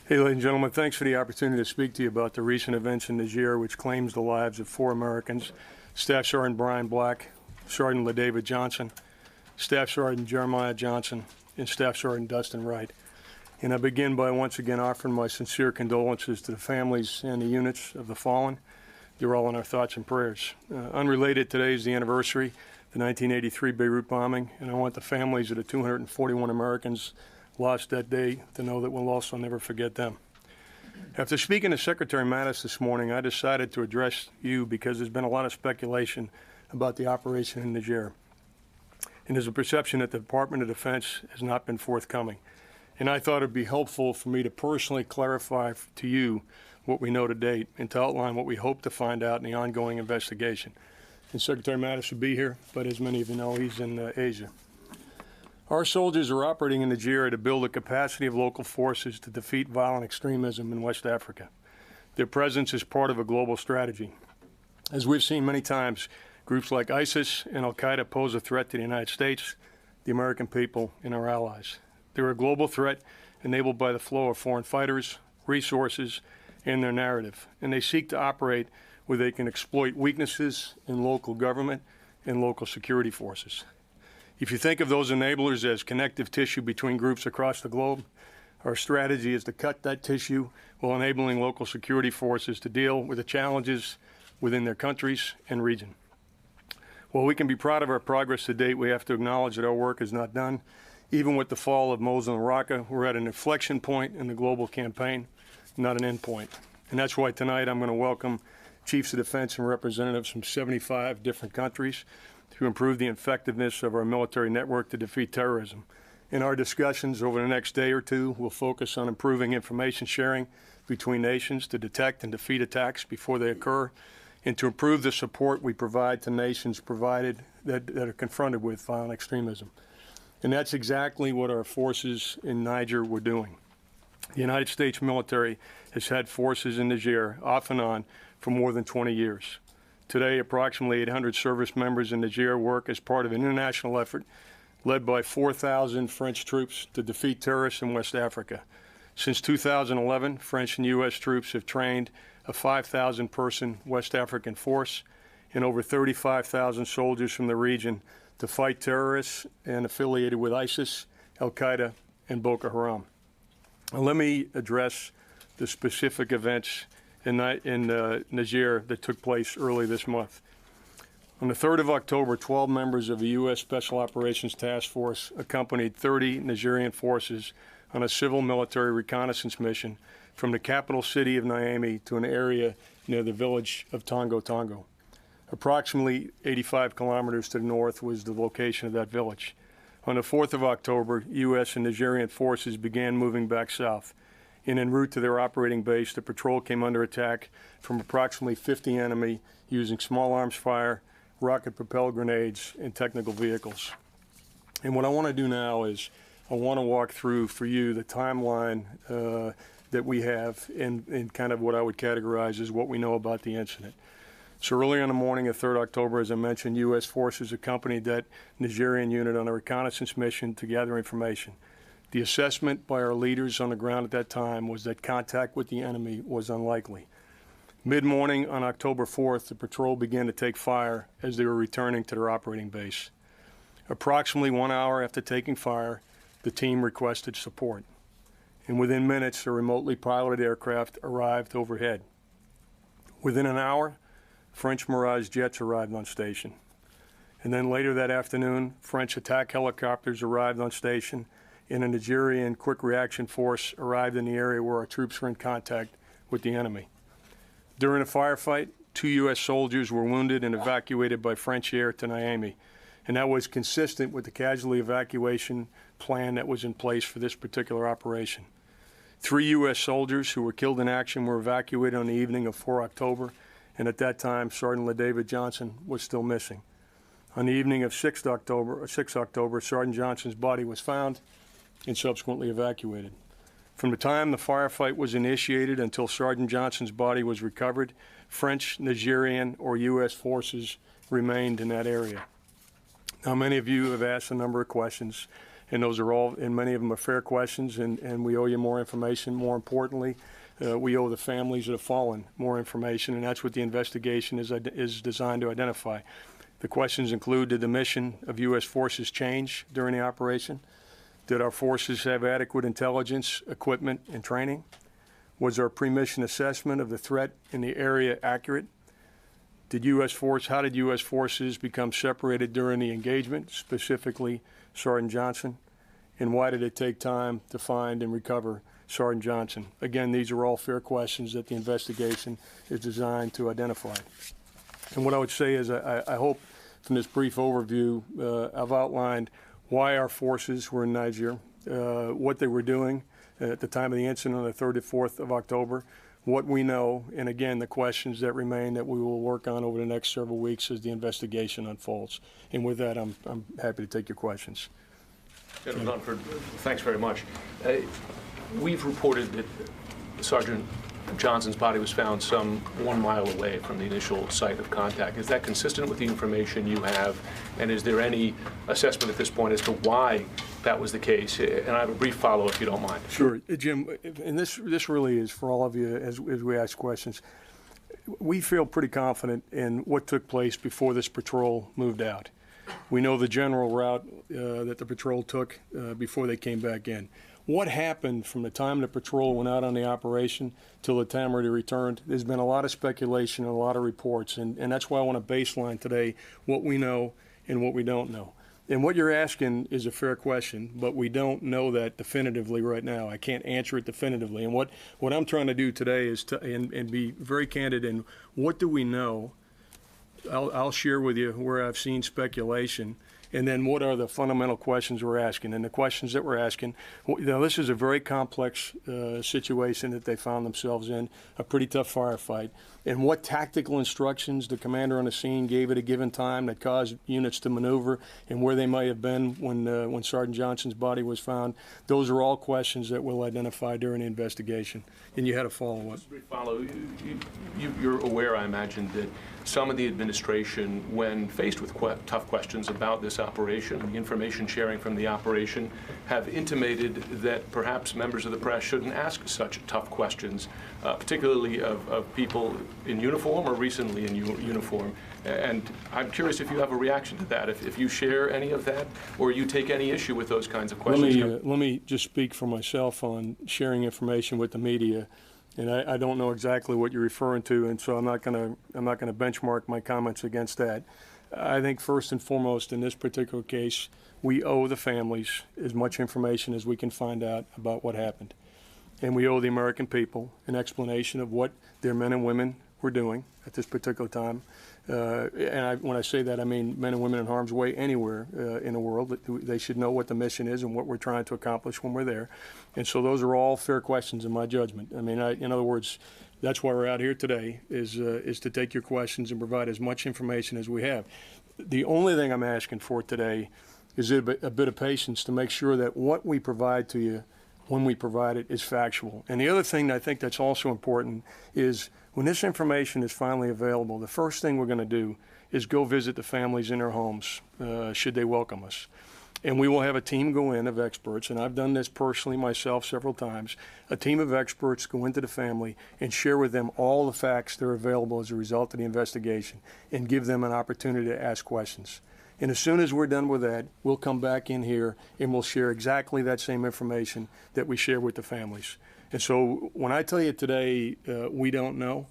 Hey, ladies and gentlemen, thanks for the opportunity to speak to you about the recent events in Niger, which claims the lives of 4 Americans, Staff Sergeant Brian Black, Sergeant LaDavid Johnson, Staff Sergeant Jeremiah Johnson, and Staff Sergeant Dustin Wright. And I begin by once again offering my sincere condolences to the families and the units of the fallen. They're all in our thoughts and prayers. Unrelated, today is the anniversary, the 1983 Beirut bombing, and I want the families of the 241 Americans lost that day to know that we'll also never forget them. After speaking to Secretary Mattis this morning, I decided to address you because there's been a lot of speculation about the operation in Niger. And there's a perception that the Department of Defense has not been forthcoming. And I thought it'd be helpful for me to personally clarify to you what we know to date and to outline what we hope to find out in the ongoing investigation. And Secretary Mattis will be here, but as many of you know, he's in Asia. Our soldiers are operating in Niger to build a capacity of local forces to defeat violent extremism in West Africa. Their presence is part of a global strategy. As we've seen many times, groups like ISIS and Al-Qaeda pose a threat to the United States, the American people, and our allies. They're a global threat enabled by the flow of foreign fighters, resources, and their narrative, and they seek to operate where they can exploit weaknesses in local government and local security forces. If you think of those enablers as connective tissue between groups across the globe, our strategy is to cut that tissue while enabling local security forces to deal with the challenges within their countries and region. While we can be proud of our progress to date, we have to acknowledge that our work is not done. Even with the fall of Mosul and Raqqa, we're at an inflection point in the global campaign, not an end point. And that's why tonight I'm going to welcome chiefs of defense and representatives from 75 different countries to improve the effectiveness of our military network to defeat terrorism. In our discussions over the next day or two, we'll focus on improving information sharing between nations to detect and defeat attacks before they occur, and to improve the support we provide to nations that are confronted with violent extremism. And that's exactly what our forces in Niger were doing. The United States military has had forces in Niger off and on for more than 20 years. Today, approximately 800 service members in Niger work as part of an international effort led by 4,000 French troops to defeat terrorists in West Africa. Since 2011, French and U.S. troops have trained a 5,000-person West African force and over 35,000 soldiers from the region to fight terrorists and affiliated with ISIS, Al-Qaeda, and Boko Haram. Now, let me address the specific events in Niger that took place early this month. On the 3rd of October, 12 members of the U.S. Special Operations Task Force accompanied 30 Nigerian forces on a civil military reconnaissance mission from the capital city of Niamey to an area near the village of Tongo Tongo. Approximately 85 kilometers to the north was the location of that village. On the 4th of October, U.S. and Nigerian forces began moving back south. And en route to their operating base, the patrol came under attack from approximately 50 enemy using small arms fire, rocket-propelled grenades, and technical vehicles. And what I want to do now is I want to walk through for you the timeline that we have and kind of what I would categorize as what we know about the incident. So early in the morning of 3rd October, as I mentioned, U.S. forces accompanied that Nigerian unit on a reconnaissance mission to gather information. The assessment by our leaders on the ground at that time was that contact with the enemy was unlikely. Mid-morning on October 4th, the patrol began to take fire as they were returning to their operating base. Approximately 1 hour after taking fire, the team requested support. And within minutes, a remotely piloted aircraft arrived overhead. Within an hour, French Mirage jets arrived on station. And then later that afternoon, French attack helicopters arrived on station, and a Nigerian quick reaction force arrived in the area where our troops were in contact with the enemy. During a firefight, 2 U.S. soldiers were wounded and evacuated by French air to Niamey, and that was consistent with the casualty evacuation plan that was in place for this particular operation. 3 U.S. soldiers who were killed in action were evacuated on the evening of 4 October, and at that time, Sergeant LaDavid Johnson was still missing. On the evening of 6 October, Sergeant Johnson's body was found and subsequently evacuated. From the time the firefight was initiated until Sergeant Johnson's body was recovered, French, Nigerian, or U.S. forces remained in that area. Now, many of you have asked a number of questions and those are all, and many of them are fair questions, and we owe you more information. More importantly, we owe the families that have fallen more information, and that's what the investigation is designed to identify. The questions include, did the mission of U.S. forces change during the operation? Did our forces have adequate intelligence, equipment, and training? Was our pre-mission assessment of the threat in the area accurate? How did U.S. forces become separated during the engagement, specifically Sergeant Johnson? And why did it take time to find and recover Sergeant Johnson? Again, these are all fair questions that the investigation is designed to identify. And what I would say is I hope from this brief overview I've outlined why our forces were in Niger, what they were doing at the time of the incident on the 3rd to 4th of October, what we know, and again, the questions that remain that we will work on over the next several weeks as the investigation unfolds. And with that, I'm happy to take your questions. General Dunford, thanks very much. We've reported that Sergeant Johnson's body was found some 1 mile away from the initial site of contact. Is that consistent with the information you have? And is there any assessment at this point as to why that was the case? And I have a brief follow if you don't mind. Sure. Jim, and this really is for all of you as we ask questions. We feel pretty confident in what took place before this patrol moved out. We know the general route that the patrol took before they came back in. What happened from the time the patrol went out on the operation till the time they returned? There's been a lot of speculation and a lot of reports, and that's why I want to baseline today what we know and what we don't know. And what you're asking is a fair question, but we don't know that definitively right now. I can't answer it definitively. And what I'm trying to do today is to and be very candid in what do we know. I'll share with you where I've seen speculation, and then what are the fundamental questions we're asking. And the questions that we're asking, this is a very complex situation that they found themselves in, a pretty tough firefight. And what tactical instructions the commander on the scene gave at a given time that caused units to maneuver, and where they might have been when Sergeant Johnson's body was found, those are all questions that we'll identify during the investigation. And you had a follow-up. You're aware, I imagine, that some of the administration, when faced with tough questions about this operation, the information sharing from the operation, have intimated that perhaps members of the press shouldn't ask such tough questions, particularly of people in uniform or recently in uniform. And I'm curious if you have a reaction to that, if you share any of that, or you take any issue with those kinds of questions. Let me just speak for myself on sharing information with the media. And I don't know exactly what you're referring to, and so I'm not going to benchmark my comments against that. I think first and foremost in this particular case, we owe the families as much information as we can find out about what happened. And we owe the American people an explanation of what their men and women were doing at this particular time. When I say that, I mean men and women in harm's way anywhere in the world. They should know what the mission is and what we're trying to accomplish when we're there. And so those are all fair questions in my judgment. I mean, in other words, that's why we're out here today, is to take your questions and provide as much information as we have. The only thing I'm asking for today is a bit of patience to make sure that what we provide to you when we provide it is factual. And the other thing that I think that's also important is when this information is finally available, the first thing we're going to do is go visit the families in their homes, should they welcome us. And we will have a team go in of experts, and I've done this personally myself several times, a team of experts go into the family and share with them all the facts that are available as a result of the investigation and give them an opportunity to ask questions. And as soon as we're done with that, we'll come back in here and we'll share exactly that same information that we share with the families. And so when I tell you today we don't know,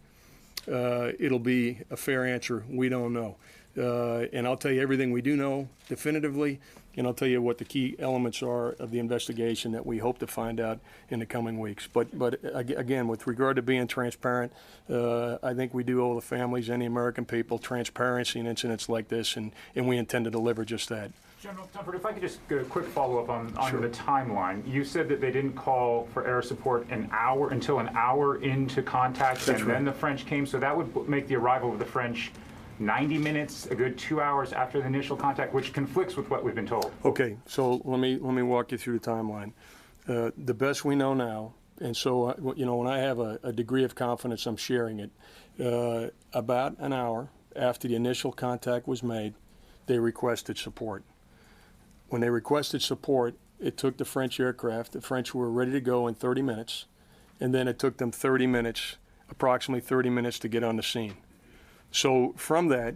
it'll be a fair answer. We don't know. And I'll tell you everything we do know definitively, and I'll tell you what the key elements are of the investigation that we hope to find out in the coming weeks. But again, with regard to being transparent, I think we do owe the families and the American people transparency in incidents like this, and we intend to deliver just that. General Dunford, if I could just get a quick follow-up on Sure. the timeline. You said that they didn't call for air support until an hour into contact, That's and right. then the French came, so that would make the arrival of the French 90 minutes, a good 2 hours after the initial contact, which conflicts with what we've been told. Okay, so let me walk you through the timeline. The best we know now, and so when I have a degree of confidence, I'm sharing it. About an hour after the initial contact was made, they requested support. When they requested support, it took the French aircraft. The French were ready to go in 30 minutes, and then it took them 30 minutes, approximately 30 minutes, to get on the scene. So from that,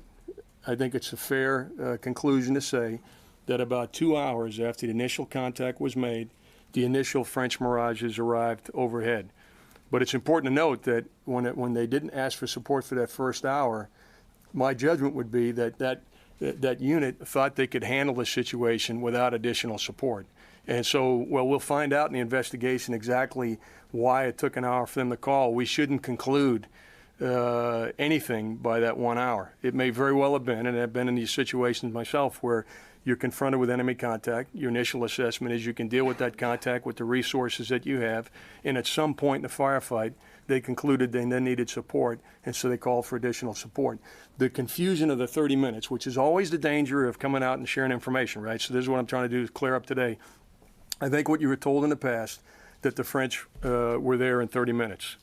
I think it's a fair conclusion to say that about 2 hours after the initial contact was made, the initial French Mirages arrived overhead. But it's important to note that when they didn't ask for support for that first hour, my judgment would be that unit thought they could handle the situation without additional support. And so, well, we'll find out in the investigation exactly why it took an hour for them to call. We shouldn't conclude anything by that 1 hour. It may very well have been, and I've been in these situations myself, where you're confronted with enemy contact. Your initial assessment is you can deal with that contact with the resources that you have, and at some point in the firefight, they concluded they then needed support, and so they called for additional support. The confusion of the 30 minutes, which is always the danger of coming out and sharing information, right? So this is what I'm trying to do, is clear up today. I think what you were told in the past, that the French were there in 30 minutes.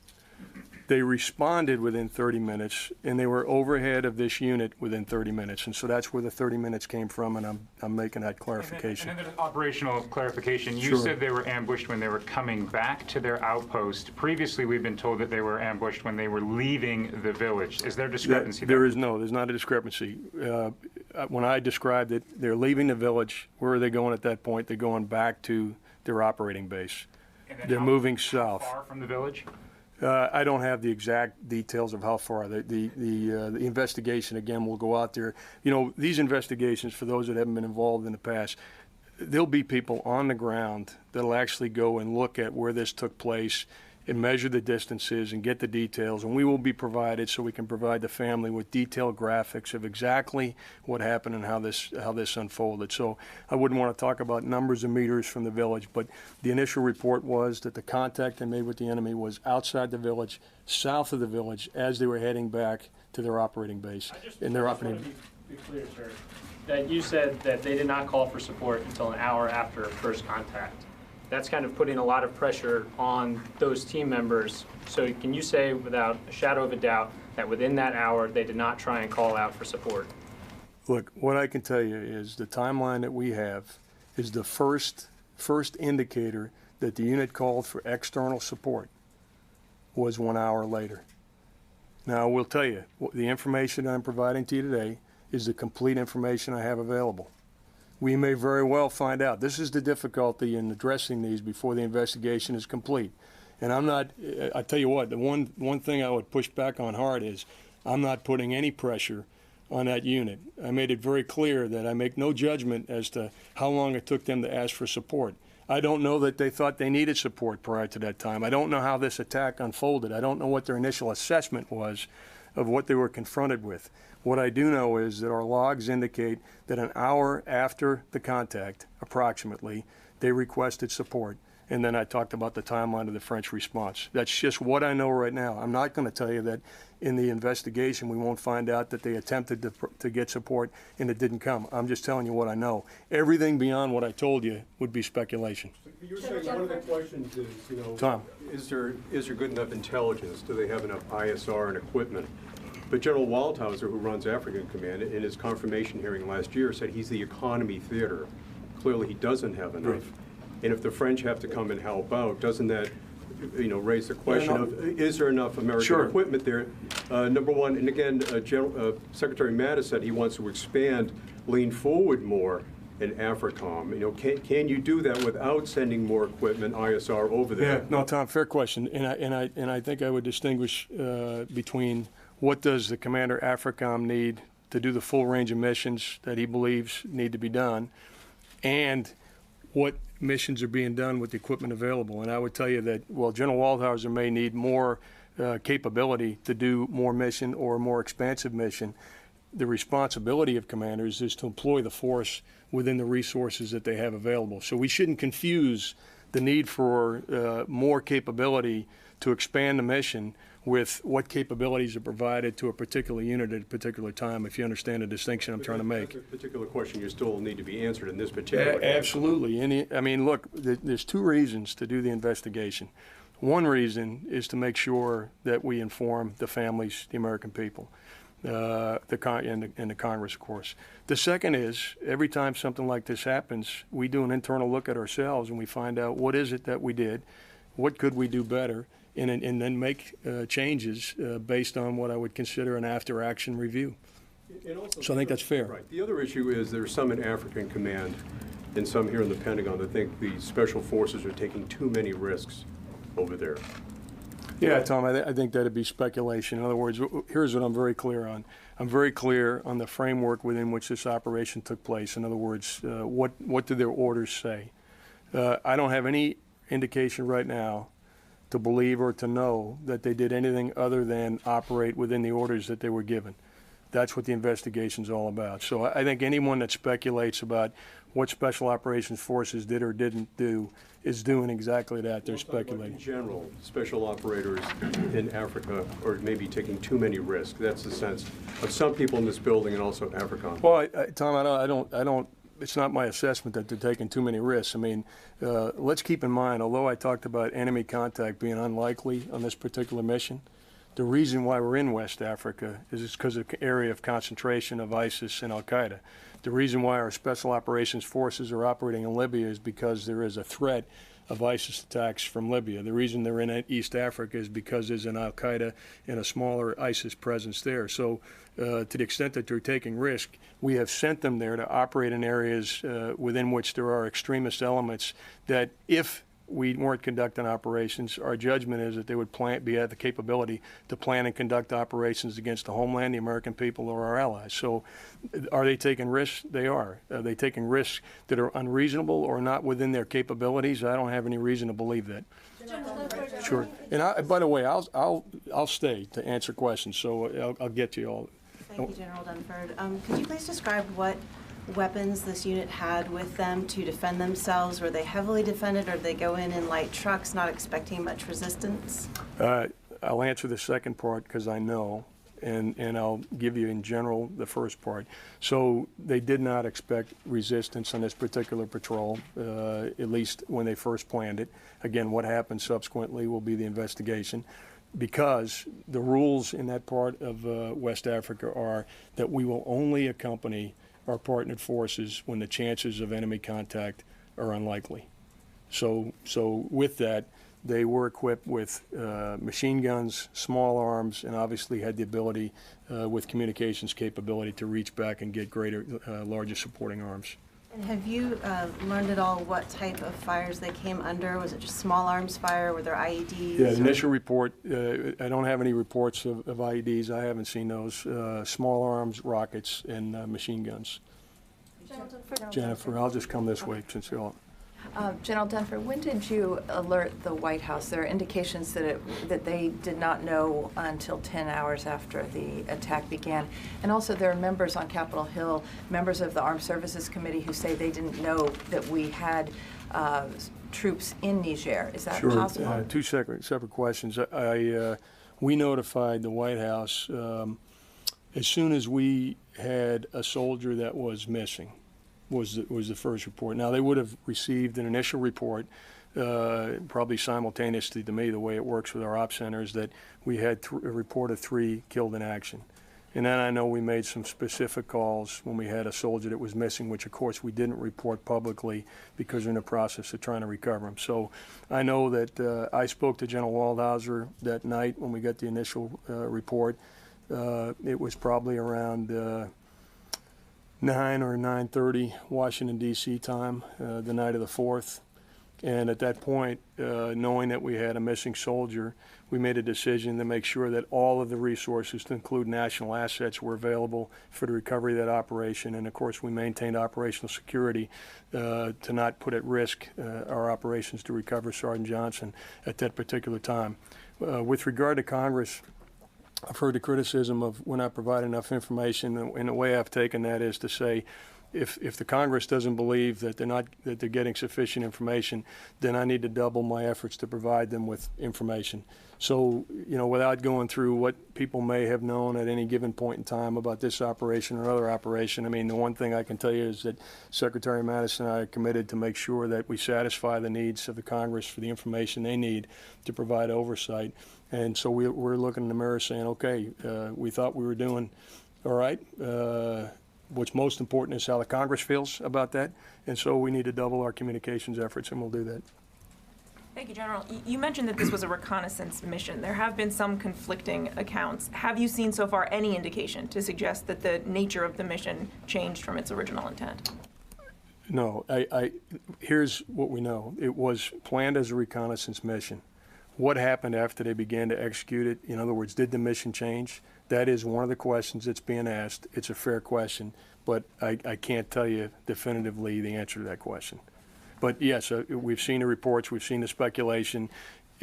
They responded within 30 minutes, and they were overhead of this unit within 30 minutes. And so that's where the 30 minutes came from, and I'm making that clarification. And then there's operational clarification. You Sure. said they were ambushed when they were coming back to their outpost. Previously, we've been told that they were ambushed when they were leaving the village. Is there discrepancy there? There's not a discrepancy. When I described it, they're leaving the village. Where are they going at that point? They're going back to their operating base. And then They're how moving south. far from the village? I don't have the exact details of how far. The investigation, again, will go out there. You know, these investigations, for those that haven't been involved in the past, there'll be people on the ground that'll actually go and look at where this took place and measure the distances and get the details. And we will be provided, so we can provide the family with detailed graphics of exactly what happened and how this unfolded. So I wouldn't want to talk about numbers of meters from the village, but the initial report was that the contact they made with the enemy was outside the village, south of the village, as they were heading back to their operating base. I just want to be clear, sir, that you said that they did not call for support until an hour after first contact. That's kind of putting a lot of pressure on those team members. So can you say without a shadow of a doubt that within that hour they did not try and call out for support? Look, what I can tell you is the timeline that we have is the first indicator that the unit called for external support was 1 hour later. Now, I will tell you, the information I'm providing to you today is the complete information I have available. We may very well find out. This is the difficulty in addressing these before the investigation is complete. And I tell you what, the one thing I would push back on hard is I'm not putting any pressure on that unit. I made it very clear that I make no judgment as to how long it took them to ask for support. I don't know that they thought they needed support prior to that time. I don't know how this attack unfolded. I don't know what their initial assessment was of what they were confronted with. What I do know is that our logs indicate that an hour after the contact, approximately, they requested support. And then I talked about the timeline of the French response. That's just what I know right now. I'm not going to tell you that in the investigation we won't find out that they attempted to get support and it didn't come. I'm just telling you what I know. Everything beyond what I told you would be speculation. You're saying one of the questions is, Tom. is there good enough intelligence? Do they have enough ISR and equipment? But General Waldhauser, who runs African Command, in his confirmation hearing last year said he's the economy theater. Clearly he doesn't have enough. Right. And if the French have to come and help out, doesn't that raise the question of, is there enough American equipment there? Number one, and again, Secretary Mattis said he wants to expand, lean forward more in AFRICOM. Can you do that without sending more equipment, ISR, over there? Yeah, no, Tom, fair question. And I think I would distinguish between what does the Commander AFRICOM need to do the full range of missions that he believes need to be done, and what missions are being done with the equipment available. And I would tell you that, well, General Waldhauser may need more capability to do more mission or a more expansive mission. The responsibility of commanders is to employ the force within the resources that they have available. So we shouldn't confuse the need for more capability to expand the mission with what capabilities are provided to a particular unit at a particular time, if you understand the distinction I'm trying to make. That's a particular question you still need to be answered in this particular case. Absolutely. I mean, look, there's two reasons to do the investigation. One reason is to make sure that we inform the families, the American people. and the Congress, of course. The second is, every time something like this happens, we do an internal look at ourselves and we find out what is it that we did, what could we do better, and then make changes based on what I would consider an after-action review. So I think that's fair. Right. The other issue is there's some in African Command and some here in the Pentagon that think the special forces are taking too many risks over there. Yeah, Tom, I think that'd be speculation. In other words, here's what I'm very clear on. I'm very clear on the framework within which this operation took place. In other words, what do their orders say? I don't have any indication right now to believe or to know that they did anything other than operate within the orders that they were given. That's what the investigation's all about. So I think anyone that speculates about what Special Operations Forces did or didn't do is doing exactly that. They're speculating. In general, special operators in Africa are maybe taking too many risks. That's the sense of some people in this building and also AFRICOM. Well, Tom, I don't. It's not my assessment that they're taking too many risks. I mean, let's keep in mind, although I talked about enemy contact being unlikely on this particular mission, the reason why we're in West Africa is because of the area of concentration of ISIS and Al-Qaeda. The reason why our Special Operations Forces are operating in Libya is because there is a threat of ISIS attacks from Libya. The reason they're in East Africa is because there's an Al-Qaeda and a smaller ISIS presence there. So to the extent that they're taking risk, we have sent them there to operate in areas within which there are extremist elements that if we weren't conducting operations, our judgment is that they would have the capability to plan and conduct operations against the homeland, the American people, or our allies. So are they taking risks? They are. Are they taking risks that are unreasonable or not within their capabilities? I don't have any reason to believe that. Sure. And by the way, I'll stay to answer questions, so I'll get to you all. Thank you, General Dunford. Could you please describe what weapons this unit had with them to defend themselves? Were they heavily defended, or did they go in light trucks, not expecting much resistance? I'll answer the second part because I know, and I'll give you in general the first part. So they did not expect resistance on this particular patrol, at least when they first planned it. Again, what happened subsequently will be the investigation, because the rules in that part of West Africa are that we will only accompany our partnered forces when the chances of enemy contact are unlikely. So with that, they were equipped with machine guns, small arms, and obviously had the ability with communications capability to reach back and get larger supporting arms. And have you learned at all what type of fires they came under? Was it just small arms fire? Were there IEDs? Yeah, the initial report, I don't have any reports of IEDs. I haven't seen those. Small arms, rockets, and machine guns. Jennifer, I'll just come this way since you're all. General Dunford, when did you alert the White House? There are indications that they did not know until 10 hours after the attack began. And also there are members on Capitol Hill, members of the Armed Services Committee, who say they didn't know that we had troops in Niger. Is that possible? Sure. Two separate questions. We notified the White House as soon as we had a soldier that was missing. Was the first report. Now, they would have received an initial report, probably simultaneously to me, the way it works with our op centers, that we had a report of 3 killed in action. And then I know we made some specific calls when we had a soldier that was missing, which of course we didn't report publicly because we're in the process of trying to recover him. So I know that I spoke to General Waldhauser that night when we got the initial report. It was probably around 9 or 9:30 Washington, D.C. time, the night of the 4th. And at that point, knowing that we had a missing soldier, we made a decision to make sure that all of the resources, to include national assets, were available for the recovery of that operation. And of course, we maintained operational security to not put at risk our operations to recover Sergeant Johnson at that particular time. With regard to Congress, I've heard the criticism of we're not providing enough information, and the way I've taken that is to say if the Congress doesn't believe that they're getting sufficient information, then I need to double my efforts to provide them with information. So, without going through what people may have known at any given point in time about this operation or other operation, I mean, the one thing I can tell you is that Secretary Mattis and I are committed to make sure that we satisfy the needs of the Congress for the information they need to provide oversight. And so we're looking in the mirror saying, okay, we thought we were doing all right. What's most important is how the Congress feels about that. And so we need to double our communications efforts, and we'll do that. Thank you, General. You mentioned that this was a reconnaissance mission. There have been some conflicting accounts. Have you seen so far any indication to suggest that the nature of the mission changed from its original intent? No. Here's what we know. It was planned as a reconnaissance mission. What happened after they began to execute it? In other words, did the mission change? That is one of the questions that's being asked. It's a fair question, but I can't tell you definitively the answer to that question. But yes, we've seen the reports, we've seen the speculation.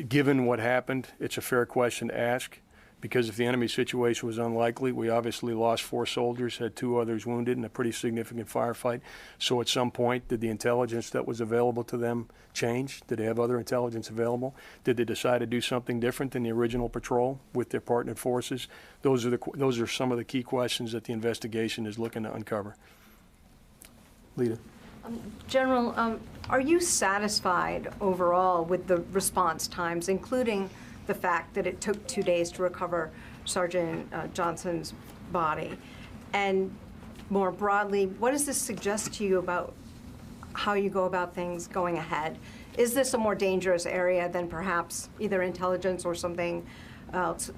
Given what happened, it's a fair question to ask, because if the enemy situation was unlikely, we obviously lost 4 soldiers, had 2 others wounded in a pretty significant firefight. So at some point, did the intelligence that was available to them change? Did they have other intelligence available? Did they decide to do something different than the original patrol with their partnered forces? Those are some of the key questions that the investigation is looking to uncover. Lita. General, are you satisfied overall with the response times, including the fact that it took 2 days to recover Sergeant Johnson's body? And more broadly, what does this suggest to you about how you go about things going ahead? Is this a more dangerous area than perhaps either intelligence or something else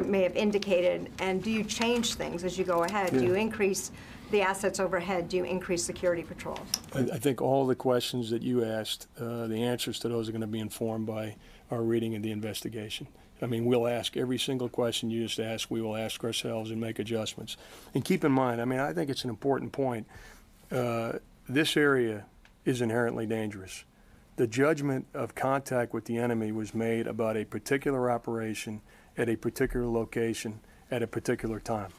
may have indicated? And do you change things as you go ahead? Yeah. Do you increase the assets overhead? Do you increase security patrols? I think all the questions that you asked, the answers to those are going to be informed by our reading of the investigation. I mean, we'll ask every single question you just asked. We will ask ourselves and make adjustments. And keep in mind, I mean, I think it's an important point. This area is inherently dangerous. The judgment of contact with the enemy was made about a particular operation at a particular location at a particular time.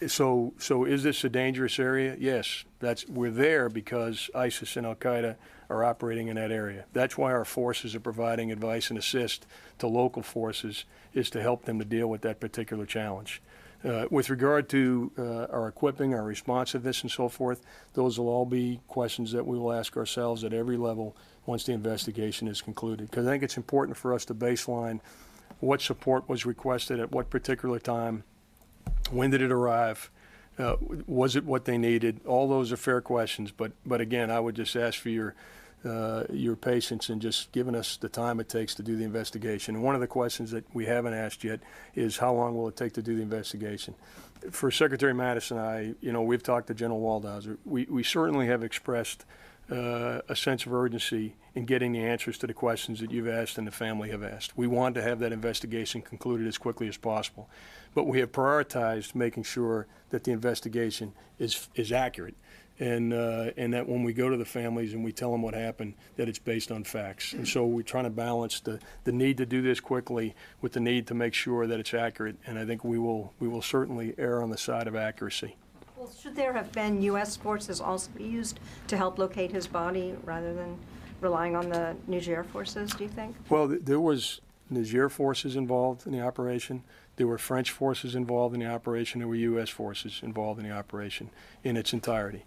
So is this a dangerous area? Yes, we're there because ISIS and Al-Qaeda are operating in that area. That's why our forces are providing advice and assist to local forces, is to help them to deal with that particular challenge. With regard to our equipping, our responsiveness, and so forth, those will all be questions that we will ask ourselves at every level once the investigation is concluded. Because I think it's important for us to baseline what support was requested at what particular time. When did it arrive? Was it what they needed? All those are fair questions, but again, I would just ask for your patience in just giving us the time it takes to do the investigation. And one of the questions that we haven't asked yet is how long will it take to do the investigation? For Secretary Mattis and I, we've talked to General Waldhauser. We certainly have expressed a sense of urgency in getting the answers to the questions that you've asked and the family have asked. We want to have that investigation concluded as quickly as possible. But we have prioritized making sure that the investigation is accurate, and that when we go to the families and we tell them what happened, that it's based on facts. And so we're trying to balance the need to do this quickly with the need to make sure that it's accurate. And I think we will certainly err on the side of accuracy. Well, should there have been U.S. forces also used to help locate his body rather than relying on the Niger forces, do you think? Well, there was Niger forces involved in the operation. There were French forces involved in the operation. There were U.S. forces involved in the operation in its entirety.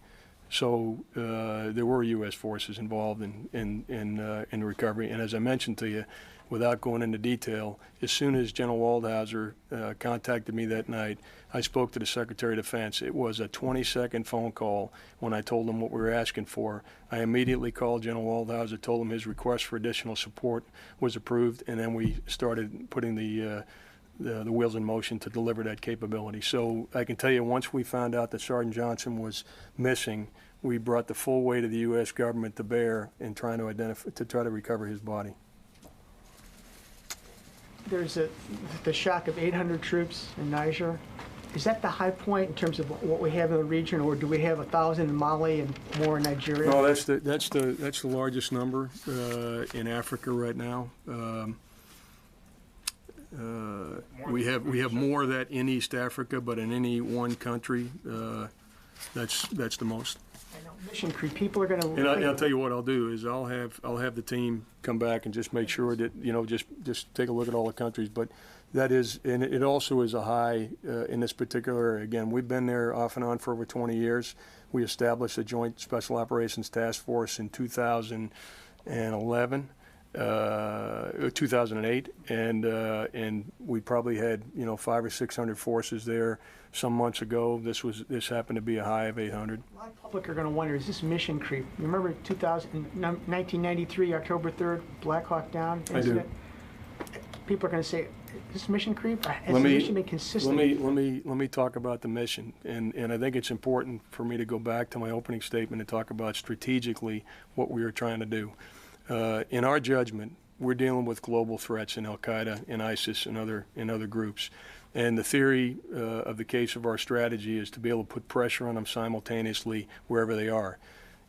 So there were U.S. forces involved in recovery. And as I mentioned to you, without going into detail, as soon as General Waldhauser contacted me that night, I spoke to the Secretary of Defense. It was a 20-second phone call when I told him what we were asking for. I immediately called General Waldhauser, told him his request for additional support was approved, and then we started putting the wheels in motion to deliver that capability. So I can tell you, once we found out that Sergeant Johnson was missing, we brought the full weight of the U.S. government to bear in trying to try to recover his body. There's the shock of 800 troops in Niger. Is that the high point in terms of what we have in the region, or do we have 1,000 in Mali and more in Nigeria? No, that's the largest number in Africa right now. We have more of that in East Africa, but in any one country, That's the most. Mission Creep, people are going to. And I'll tell you what I'll do is I'll have the team come back and just make sure that, just take a look at all the countries. But that is, and it also is a high in this particular area. Again, we've been there off and on for over 20 years. We established a Joint Special Operations Task Force in 2011. 2008, and we probably had 500 or 600 forces there some months ago. This happened to be a high of 800. A lot of public are going to wonder, is this mission creep? You remember 1993, October 3rd, Black Hawk Down incident? I do. People are going to say, is this mission creep? Has Let the me- mission been consistent? Let me talk about the mission, and I think it's important for me to go back to my opening statement and talk about strategically what we are trying to do. In our judgment, we're dealing with global threats in Al-Qaeda and ISIS and other groups. And the theory of the case of our strategy is to be able to put pressure on them simultaneously wherever they are.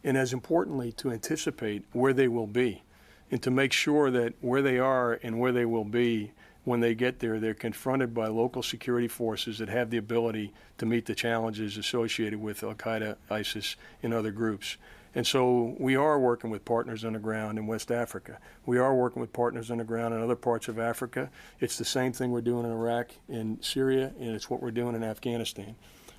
And as importantly, to anticipate where they will be and to make sure that where they are and where they will be when they get there, they're confronted by local security forces that have the ability to meet the challenges associated with Al-Qaeda, ISIS, and other groups. And so we are working with partners on the ground in West Africa. We are working with partners on the ground in other parts of Africa. It's the same thing we're doing in Iraq and Syria, and it's what we're doing in Afghanistan.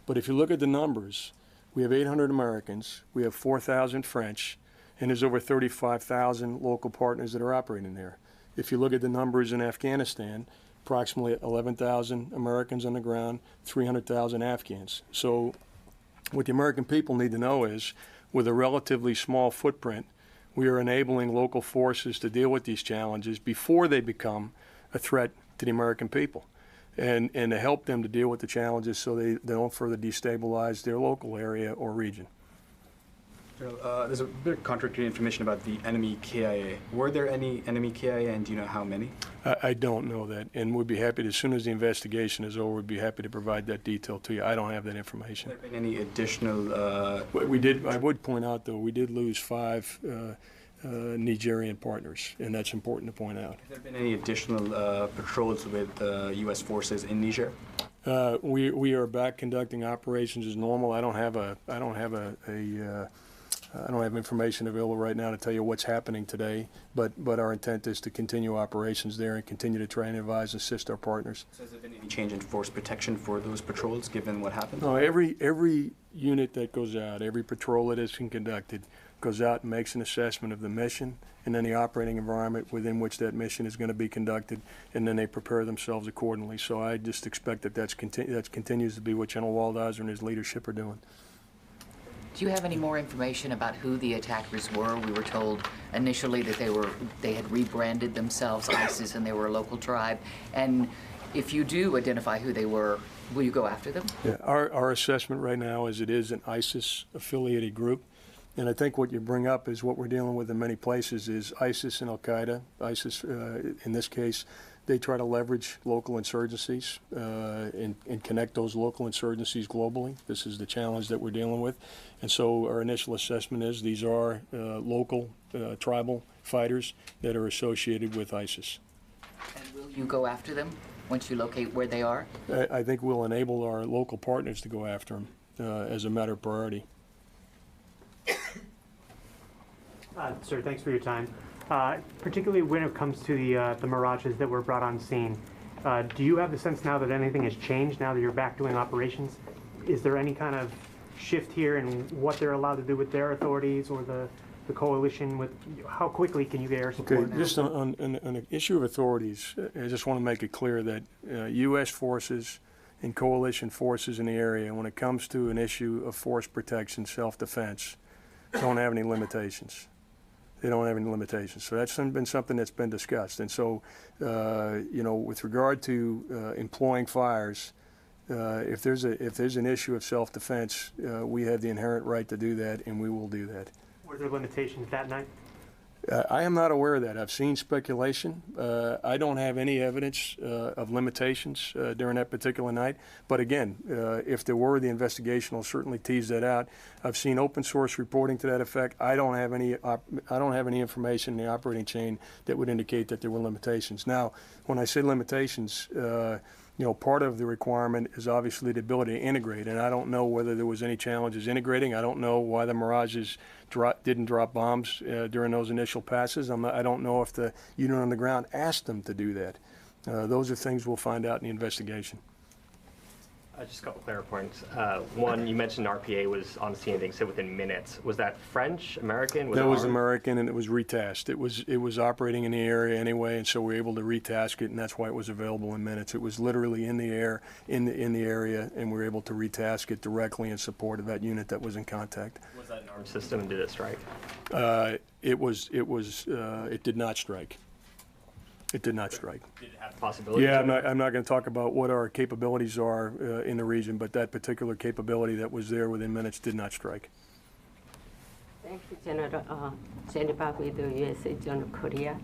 But if you look at the numbers, we have 800 Americans, we have 4,000 French, and there's over 35,000 local partners that are operating there. If you look at the numbers in Afghanistan, approximately 11,000 Americans on the ground, 300,000 Afghans. So what the American people need to know is, with a relatively small footprint, we are enabling local forces to deal with these challenges before they become a threat to the American people, and to help them to deal with the challenges so they don't further destabilize their local area or region. There's a bit of contradictory information about the enemy KIA. Were there any enemy KIA, and do you know how many? I don't know that, and we'd be happy to, as soon as the investigation is over, we'd be happy to provide that detail to you. I don't have that information. Have there been any additional? We did. I would point out, though, we did lose 5 Nigerian partners, and that's important to point out. Have there been any additional patrols with U.S. forces in Niger? We are back conducting operations as normal. I don't have information available right now to tell you what's happening today, but our intent is to continue operations there and continue to try and advise and assist our partners. So has there been any change in force protection for those patrols, given what happened? No, every unit that goes out, every patrol that is conducted, goes out and makes an assessment of the mission and then the operating environment within which that mission is going to be conducted, and then they prepare themselves accordingly. So I just expect that that continues to be what General Waldhauser and his leadership are doing. Do you have any more information about who the attackers were? We were told initially that they had rebranded themselves ISIS and they were a local tribe. And if you do identify who they were, will you go after them? Yeah, our assessment right now is it is an ISIS-affiliated group. And I think what you bring up is what we're dealing with in many places is ISIS and Al-Qaeda. ISIS, in this case, they try to leverage local insurgencies and connect those local insurgencies globally. This is the challenge that we're dealing with. And so our initial assessment is these are local tribal fighters that are associated with ISIS. And will you go after them once you locate where they are? I think we'll enable our local partners to go after them as a matter of priority. Sir, thanks for your time. Particularly when it comes to the Mirages that were brought on scene, do you have the sense now that anything has changed now that you're back doing operations? Is there any kind of shift here in what they're allowed to do with their authorities or the coalition? With how quickly can you get air support? Okay, just on the issue of authorities, I just want to make it clear that U.S. forces and coalition forces in the area, when it comes to an issue of force protection, self-defense, don't have any limitations. They don't have any limitations. So that's been something that's been discussed. And so, with regard to employing fires, if there's an issue of self-defense, we have the inherent right to do that, and we will do that. Were there limitations that night? I am not aware of that. I've seen speculation. I don't have any evidence of limitations during that particular night. But again, if there were, the investigation will certainly tease that out. I've seen open source reporting to that effect. I don't have any information in the operating chain that would indicate that there were limitations. Now, when I say limitations, part of the requirement is obviously the ability to integrate, and I don't know whether there was any challenges integrating. I don't know why the Mirages didn't drop bombs during those initial passes. I don't know if the unit on the ground asked them to do that. Those are things we'll find out in the investigation. Just a couple clear points. One, you mentioned RPA was on the scene, they said within minutes. Was that French, American? That was American, and it was retasked. It was operating in the area anyway, and so we were able to retask it, and that's why it was available in minutes. It was literally in the air, in the area, and we were able to retask it directly in support of that unit that was in contact. Was that an armed system, and did it strike? It did not strike. It did not strike. Did it have the possibility? Yeah, I'm not going to talk about what our capabilities are in the region, but that particular capability that was there within minutes did not strike. Thank you, General. Jennifer with the U.S. Agent of Korea.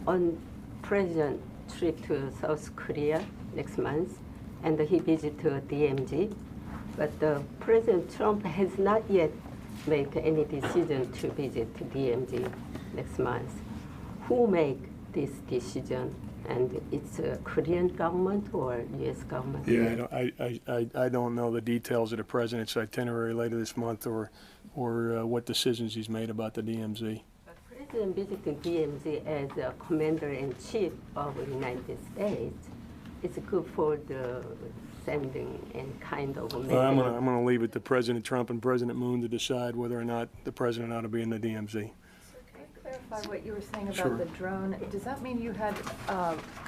On President trip to South Korea next month, and he visit to DMZ, but President Trump has not yet made any decision to visit to DMZ next month. Who make this decision, and it's a Korean government or U.S. government? Yeah, I don't know the details of the president's itinerary later this month, or what decisions he's made about the DMZ. But President visiting DMZ as a commander-in-chief of the United States, it's good for the sending and kind of. I'm going to leave it to President Trump and President Moon to decide whether or not the president ought to be in the DMZ. Clarify what you were saying about Sure. the drone. Does that mean you had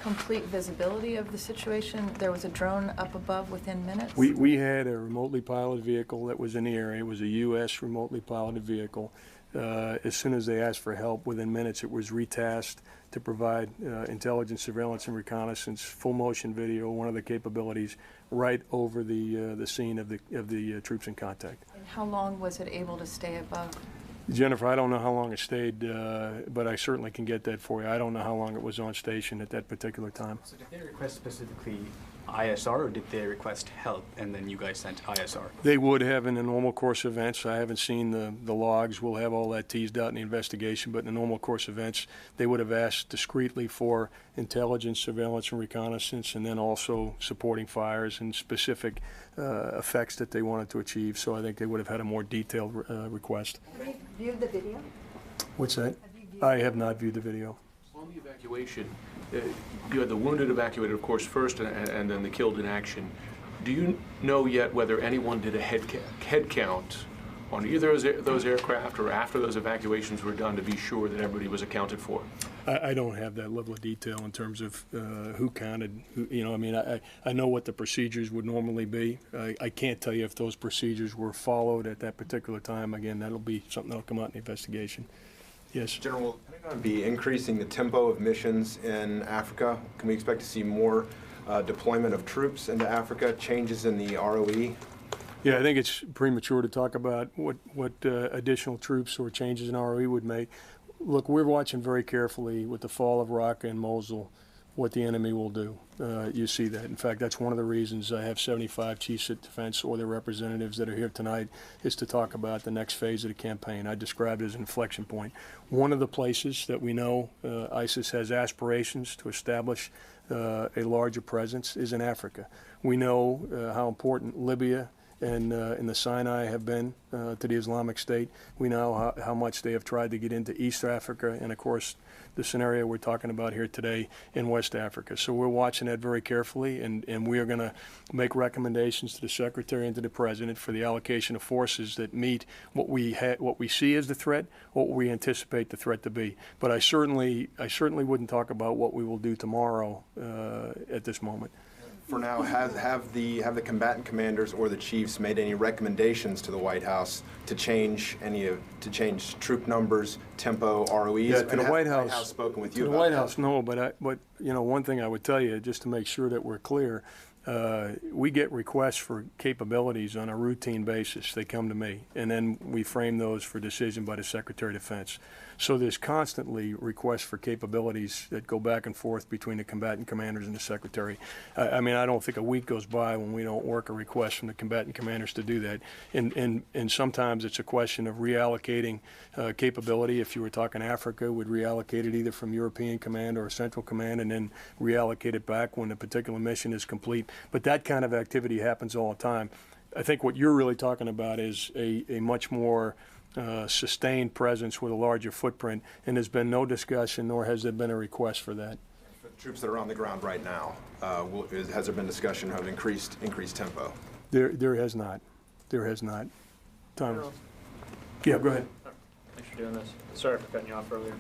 complete visibility of the situation? There was a drone up above within minutes? We had a remotely piloted vehicle that was in the area. It was a U.S. remotely piloted vehicle. As soon as they asked for help, within minutes it was retasked to provide intelligence, surveillance, and reconnaissance, full motion video, one of the capabilities, right over the scene of the troops in contact. And how long was it able to stay above? Jennifer, I don't know how long it stayed, but I certainly can get that for you. I don't know how long it was on station at that particular time. So did they request specifically ISR, or did they request help and then you guys sent ISR? They would have in the normal course events. I haven't seen the logs. We'll have all that teased out in the investigation, but in the normal course events, they would have asked discreetly for intelligence, surveillance, and reconnaissance, and then also supporting fires and specific effects that they wanted to achieve. So I think they would have had a more detailed request. Have you viewed the video? What's that? I have not viewed the video. On the evacuation, you had the wounded evacuated, of course, first, and then the killed in action. Do you know yet whether anyone did a head count on either of those aircraft or after those evacuations were done to be sure that everybody was accounted for? I don't have that level of detail in terms of who counted. I know what the procedures would normally be. I can't tell you if those procedures were followed at that particular time. Again, that'll be something that'll come out in the investigation. Yes. General, will the Pentagon be increasing the tempo of missions in Africa? Can we expect to see more deployment of troops into Africa, changes in the ROE? Yeah, I think it's premature to talk about what additional troops or changes in ROE would make. Look, we're watching very carefully with the fall of Raqqa and Mosul what the enemy will do. You see that. In fact, that's one of the reasons I have 75 chiefs of defense or their representatives that are here tonight, is to talk about the next phase of the campaign. I described it as an inflection point. One of the places that we know ISIS has aspirations to establish a larger presence is in Africa. We know how important Libya and in the Sinai have been to the Islamic State. We know how much they have tried to get into East Africa, and of course the scenario we're talking about here today in West Africa. So we're watching that very carefully, and we are going to make recommendations to the Secretary and to the President for the allocation of forces that meet what we see as the threat, what we anticipate the threat to be. But I certainly wouldn't talk about what we will do tomorrow at this moment. For now, have the combatant commanders or the chiefs made any recommendations to the White House to change troop numbers, tempo, ROEs? Yeah, to the White House spoken with you to about the White that? House, no. But one thing I would tell you, just to make sure that we're clear, we get requests for capabilities on a routine basis. They come to me, and then we frame those for decision by the Secretary of Defense. So there's constantly requests for capabilities that go back and forth between the combatant commanders and the Secretary. I mean, I don't think a week goes by when we don't work a request from the combatant commanders to do that. And sometimes it's a question of reallocating capability. If you were talking Africa, we'd reallocate it either from European Command or Central Command and then reallocate it back when a particular mission is complete. But that kind of activity happens all the time. I think what you're really talking about is a much more sustained presence with a larger footprint, and there's been no discussion nor has there been a request for that. For the troops that are on the ground right now, has there been discussion of increased tempo? There has not. There has not. Thomas? Yeah, go ahead. Thanks for doing this. Sorry for cutting you off earlier.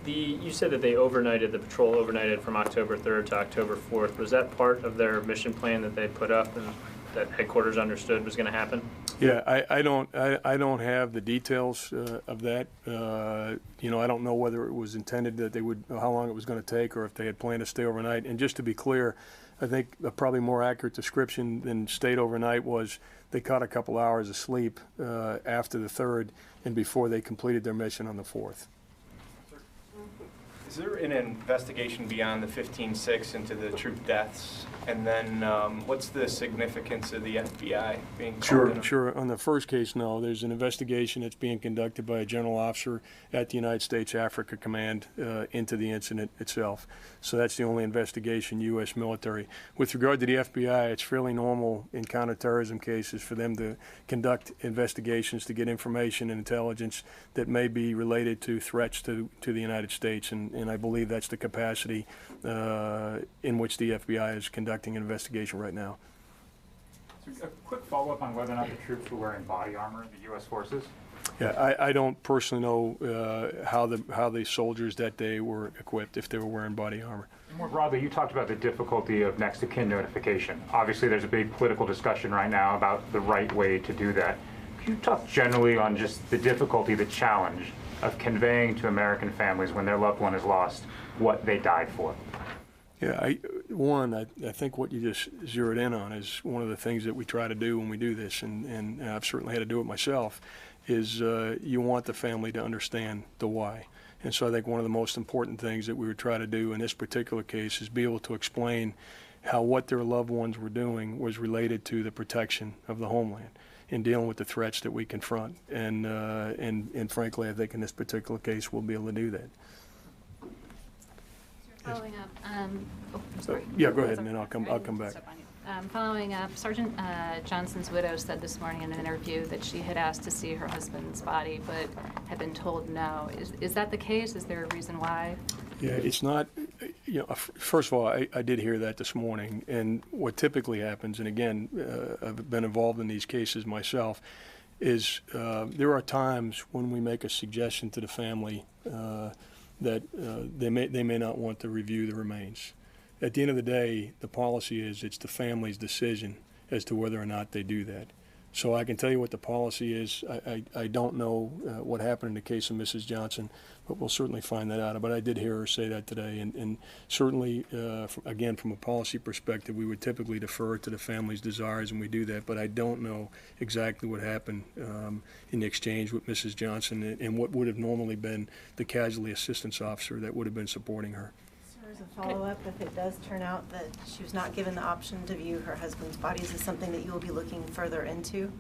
You said that they overnighted, the patrol overnighted from October 3rd to October 4th. Was that part of their mission plan that they put up and that headquarters understood was going to happen? Yeah, I don't have the details of that. You know, I don't know whether it was intended that they would, how long it was going to take, or if they had planned to stay overnight. And just to be clear, I think a probably more accurate description than stayed overnight was they caught a couple hours of sleep after the 3rd and before they completed their mission on the 4th. Is there an investigation beyond the 15-6 into the troop deaths? And then what's the significance of the FBI being called in? Sure. On the first case, no. There's an investigation that's being conducted by a general officer at the United States Africa Command into the incident itself. So that's the only investigation, U.S. military. With regard to the FBI, it's fairly normal in counterterrorism cases for them to conduct investigations to get information and intelligence that may be related to threats to the United States. And I believe that's the capacity in which the FBI is conducting an investigation right now. So a quick follow-up on whether or not the troops were wearing body armor in the U.S. forces. Yeah, I don't personally know how the soldiers that day were equipped, if they were wearing body armor. More broadly, you talked about the difficulty of next of kin notification. Obviously, there's a big political discussion right now about the right way to do that. Could you talk generally on just the difficulty, the challenge of conveying to American families when their loved one is lost what they died for? Yeah, I think what you just zeroed in on is one of the things that we try to do when we do this, and I've certainly had to do it myself, is you want the family to understand the why. And so I think one of the most important things that we would try to do in this particular case is be able to explain how what their loved ones were doing was related to the protection of the homeland in dealing with the threats that we confront. And frankly, I think in this particular case, we'll be able to do that. Following up, sorry. Yeah, go ahead, and then I'll come back. Following up, Sergeant Johnson's widow said this morning in an interview that she had asked to see her husband's body, but had been told no. Is that the case? Is there a reason why? Yeah, it's not, you know, first of all, I did hear that this morning, and what typically happens, and again, I've been involved in these cases myself, is there are times when we make a suggestion to the family that they may not want to review the remains. At the end of the day, the policy is it's the family's decision as to whether or not they do that. So I can tell you what the policy is. I don't know what happened in the case of Mrs. Johnson, but we'll certainly find that out. But I did hear her say that today, and certainly, again, from a policy perspective, we would typically defer to the family's desires when we do that, but I don't know exactly what happened in the exchange with Mrs. Johnson and what would have normally been the casualty assistance officer that would have been supporting her. As a follow-up, if it does turn out that she was not given the option to view her husband's body, is this something that you will be looking further into?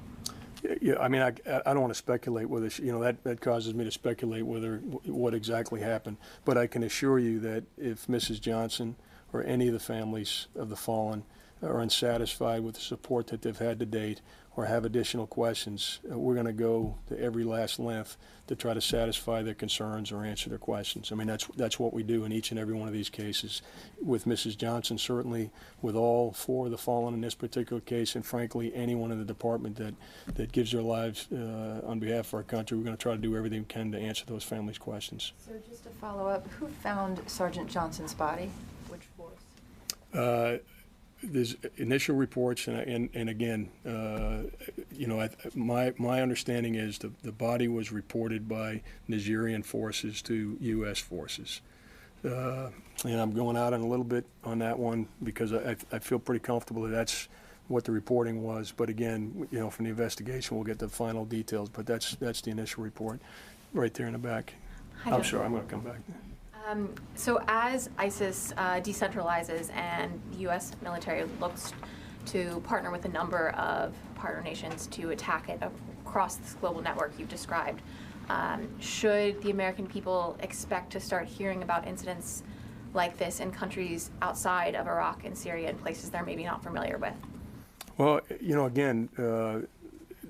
Yeah, I mean, I don't want to speculate whether she, you know, that causes me to speculate what exactly happened. But I can assure you that if Mrs. Johnson or any of the families of the fallen are unsatisfied with the support that they've had to date or have additional questions, we're going to go to every last length to try to satisfy their concerns or answer their questions. I mean, that's what we do in each and every one of these cases. With Mrs. Johnson, certainly, with all four of the fallen in this particular case, and frankly, anyone in the department that gives their lives on behalf of our country, we're going to try to do everything we can to answer those families' questions. So just to follow up, who found Sergeant Johnson's body? Which force? There's initial reports, and again, you know, my understanding is the body was reported by Nigerian forces to U.S. forces. And I'm going out on a little bit on that one because I feel pretty comfortable that that's what the reporting was. But again, you know, from the investigation, we'll get the final details. But that's the initial report. right there in the back. Hi, I'm Jeff. sorry, I'm going to come back. So as ISIS decentralizes and the U.S. military looks to partner with a number of partner nations to attack it across this global network you've described, should the American people expect to start hearing about incidents like this in countries outside of Iraq and Syria and places they're maybe not familiar with? Well, you know, again,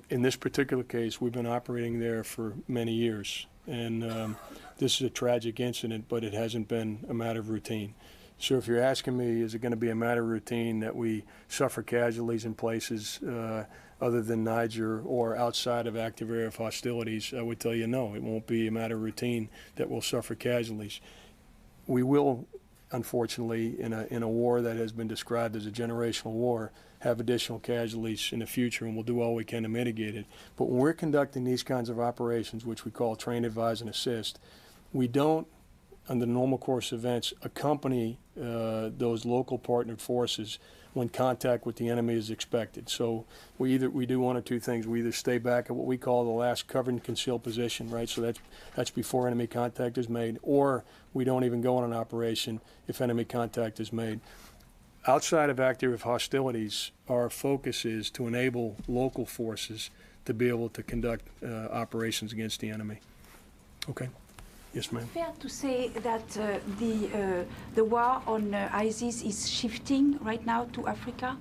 in this particular case, we've been operating there for many years. And this is a tragic incident, but it hasn't been a matter of routine. So if you're asking me, is it going to be a matter of routine that we suffer casualties in places other than Niger or outside of active area of hostilities, I would tell you no, it won't be a matter of routine that we'll suffer casualties. We will, unfortunately, in a war that has been described as a generational war, have additional casualties in the future, and we'll do all we can to mitigate it. But when we're conducting these kinds of operations, which we call train, advise, and assist, we don't, under the normal course of events, accompany those local partnered forces when contact with the enemy is expected. So we do one or two things. We either stay back at what we call the last cover and conceal position, right? So that's before enemy contact is made, or we don't even go on an operation if enemy contact is made. Outside of active hostilities, our focus is to enable local forces to be able to conduct operations against the enemy. Okay. Yes, ma'am. Fair to say that the war on ISIS is shifting right now to Africa?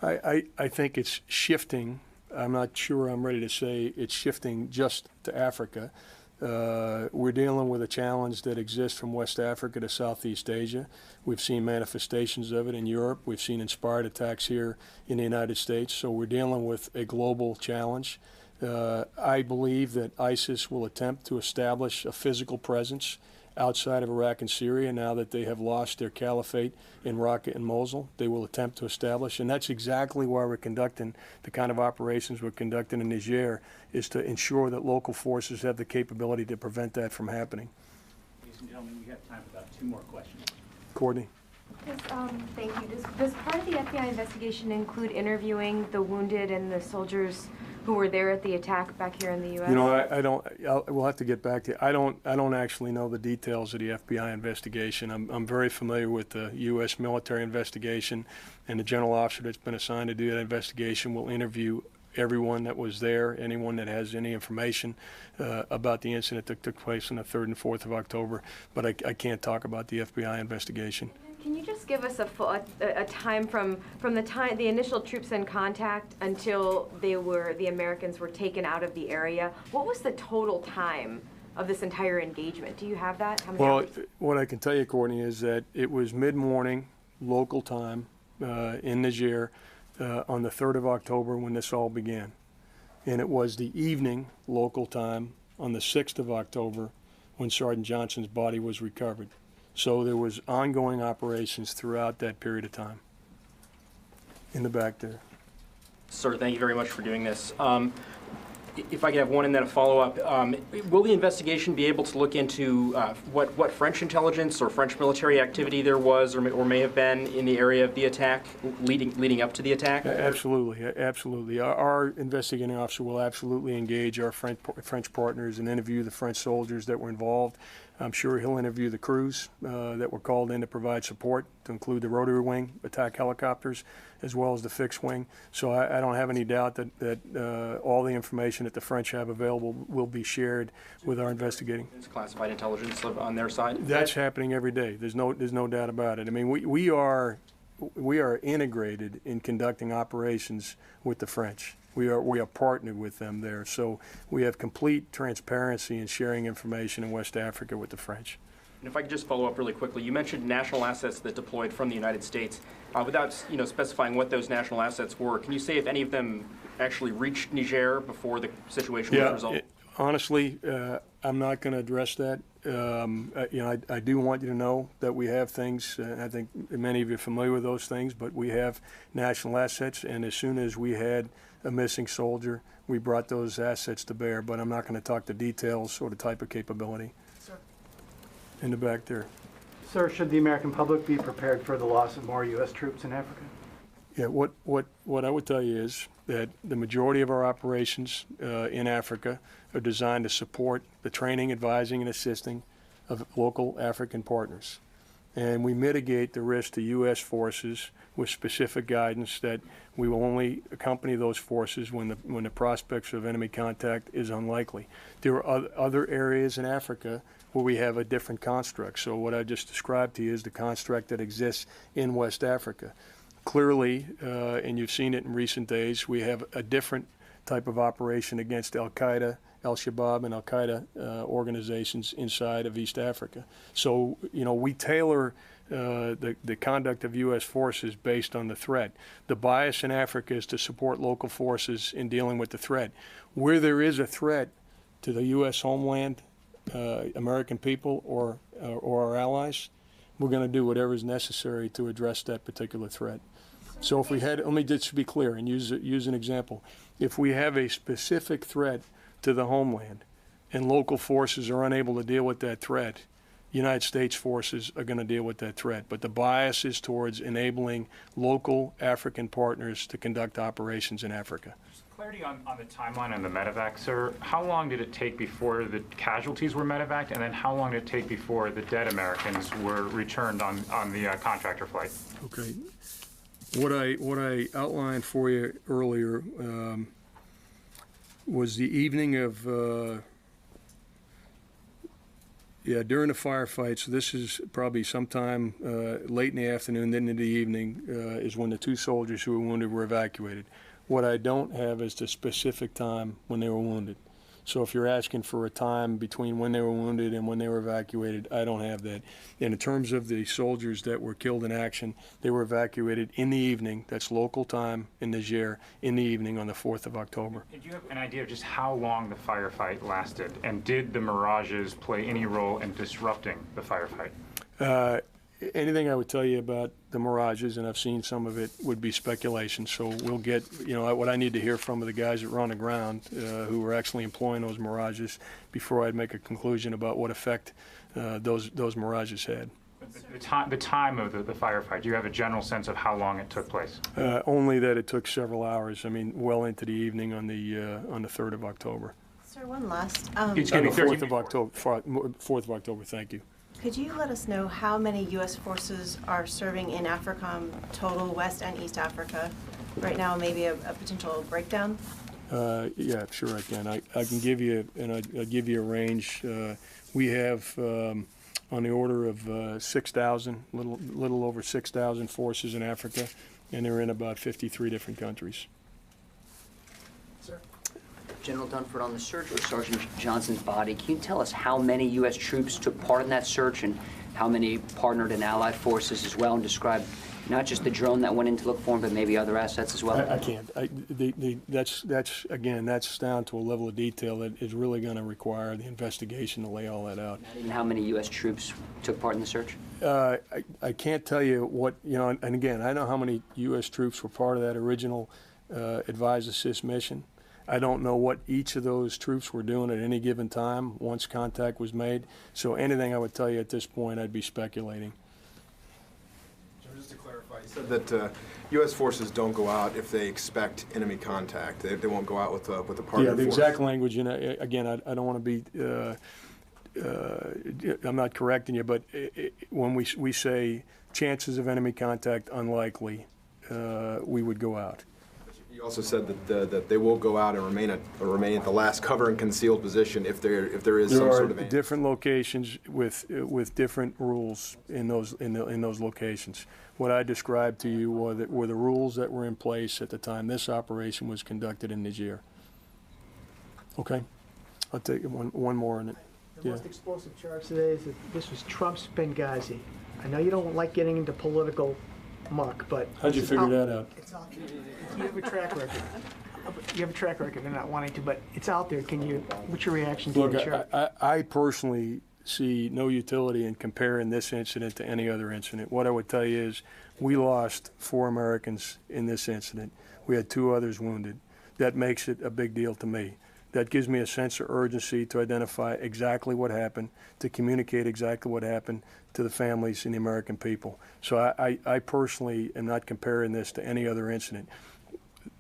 I think it's shifting. I'm not sure I'm ready to say it's shifting just to Africa. We're dealing with a challenge that exists from West Africa to Southeast Asia. We've seen manifestations of it in Europe. We've seen inspired attacks here in the United States. So we're dealing with a global challenge. I believe that ISIS will attempt to establish a physical presence outside of Iraq and Syria now that they have lost their caliphate in Raqqa and Mosul. They will attempt to establish, and that's exactly why we're conducting the kind of operations we're conducting in Niger, is to ensure that local forces have the capability to prevent that from happening. Ladies and gentlemen, we have time for about 2 more questions. Courtney? Thank you. Does part of the FBI investigation include interviewing the wounded and the soldiers who were there at the attack back here in the U.S.? You know, we'll have to get back to you. I don't actually know the details of the FBI investigation. I'm very familiar with the U.S. military investigation, and the general officer that's been assigned to do that investigation will interview everyone that was there, anyone that has any information about the incident that took place on the 3rd and 4th of October. But I can't talk about the FBI investigation. Can you just give us a time from the initial troops in contact until the Americans were taken out of the area? What was the total time of this entire engagement? Do you have that? How many hours? What I can tell you, Courtney, is that it was mid-morning local time in Niger on the 3rd of October when this all began. And it was the evening local time on the 6th of October when Sergeant Johnson's body was recovered. So there was ongoing operations throughout that period of time. In the back there. Sir, thank you very much for doing this. If I could have one and then a follow-up, will the investigation be able to look into what French intelligence or French military activity there was or may have been in the area of the attack, leading up to the attack? Absolutely, absolutely. Our investigating officer will absolutely engage our French partners and interview the French soldiers that were involved. I'm sure he'll interview the crews that were called in to provide support, to include the rotary wing attack helicopters, as well as the fixed wing. So I don't have any doubt that all the information that the French have available will be shared with our investigating. It's classified intelligence on their side? That's happening every day. There's no doubt about it. I mean, we are integrated in conducting operations with the French. We are partnered with them there. So we have complete transparency in sharing information in West Africa with the French. And if I could just follow up really quickly, you mentioned national assets that deployed from the United States. Without specifying what those national assets were, can you say if any of them actually reached Niger before the situation was resolved? Honestly, I'm not going to address that. I do want you to know that we have things. I think many of you are familiar with those things, but we have national assets, and as soon as we had a missing soldier, we brought those assets to bear. But I'm not going to talk the details or the type of capability. Sir. In the back there. Sir, should the American public be prepared for the loss of more U.S. troops in Africa? Yeah, what I would tell you is that the majority of our operations in Africa are designed to support the training, advising, and assisting of local African partners. And we mitigate the risk to U.S. forces with specific guidance that we will only accompany those forces when the prospects of enemy contact is unlikely. There are other areas in Africa where we have a different construct. So what I just described to you is the construct that exists in West Africa. Clearly, and you've seen it in recent days, we have a different type of operation against Al-Qaeda, Al-Shabaab, and Al-Qaeda organizations inside of East Africa. So, you know, we tailor the conduct of U.S. forces based on the threat. The bias in Africa is to support local forces in dealing with the threat. Where there is a threat to the U.S. homeland, American people, or our allies, we're going to do whatever is necessary to address that particular threat. So if we had, let me just be clear and use an example. If we have a specific threat to the homeland and local forces are unable to deal with that threat, United States forces are going to deal with that threat. But the bias is towards enabling local African partners to conduct operations in Africa. Clarity on the timeline on the medevac, sir. How long did it take before the casualties were medevaced, and then how long did it take before the dead Americans were returned on the contractor flight? Okay. What I outlined for you earlier was the evening of, during the firefight, so this is probably sometime late in the afternoon, then in the evening, is when the two soldiers who were wounded were evacuated. What I don't have is the specific time when they were wounded. So if you're asking for a time between when they were wounded and when they were evacuated, I don't have that. And in terms of the soldiers that were killed in action, they were evacuated in the evening. That's local time in Niger, in the evening on the 4th of October. Did you have an idea of just how long the firefight lasted? And did the mirages play any role in disrupting the firefight? Anything I would tell you about the mirages, and I've seen some of it, would be speculation. So we'll get, you know, what I need to hear from the guys that were on the ground who were actually employing those mirages before I'd make a conclusion about what effect those mirages had. The time of the firefight, do you have a general sense of how long it took place? Only that it took several hours. I mean, well into the evening on the 3rd of October. Sir, one last. It's going to be 4th of October. 4th of October. Thank you. Could you let us know how many U.S. forces are serving in AFRICOM total, West and East Africa right now, maybe a potential breakdown? Yeah, sure I can. I can give you, and I'll give you a range. We have on the order of 6,000, little over 6,000 forces in Africa, and they're in about 53 different countries. General Dunford, on the search for Sergeant Johnson's body, can you tell us how many U.S. troops took part in that search and how many partnered and allied forces as well, and describe not just the drone that went in to look for him, but maybe other assets as well? I can't. That's down to a level of detail that is really going to require the investigation to lay all that out. Not even how many U.S. troops took part in the search? I can't tell you what, you know, and again, I know how many U.S. troops were part of that original Advise Assist mission. I don't know what each of those troops were doing at any given time once contact was made. So anything I would tell you at this point, I'd be speculating. Just to clarify, you said that U.S. forces don't go out if they expect enemy contact. They won't go out with a partner force. Yeah, the exact language, and again, I don't want to be, I'm not correcting you, but when we say chances of enemy contact unlikely, we would go out. You also said that they will go out and remain at the last cover and concealed position if there is some sort of. There are different locations with different rules in those locations. What I described to you were the rules that were in place at the time this operation was conducted in Niger. Okay, I'll take one more on it. The most explosive charge today is that this was Trump's Benghazi. I know you don't like getting into political muck, but how'd you figure that out? It's out there. You have a track record. You have a track record of not wanting to, but it's out there. What's your reaction to the charge? I personally see no utility in comparing this incident to any other incident. What I would tell you is we lost 4 Americans in this incident. We had 2 others wounded. That makes it a big deal to me. that gives me a sense of urgency to identify exactly what happened, to communicate exactly what happened to the families and the American people. So I personally am not comparing this to any other incident.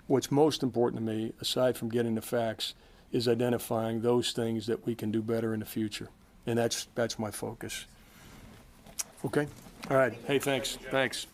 What's most important to me, aside from getting the facts, is identifying those things that we can do better in the future. And that's my focus. Okay? All right. Hey, thanks. Thanks.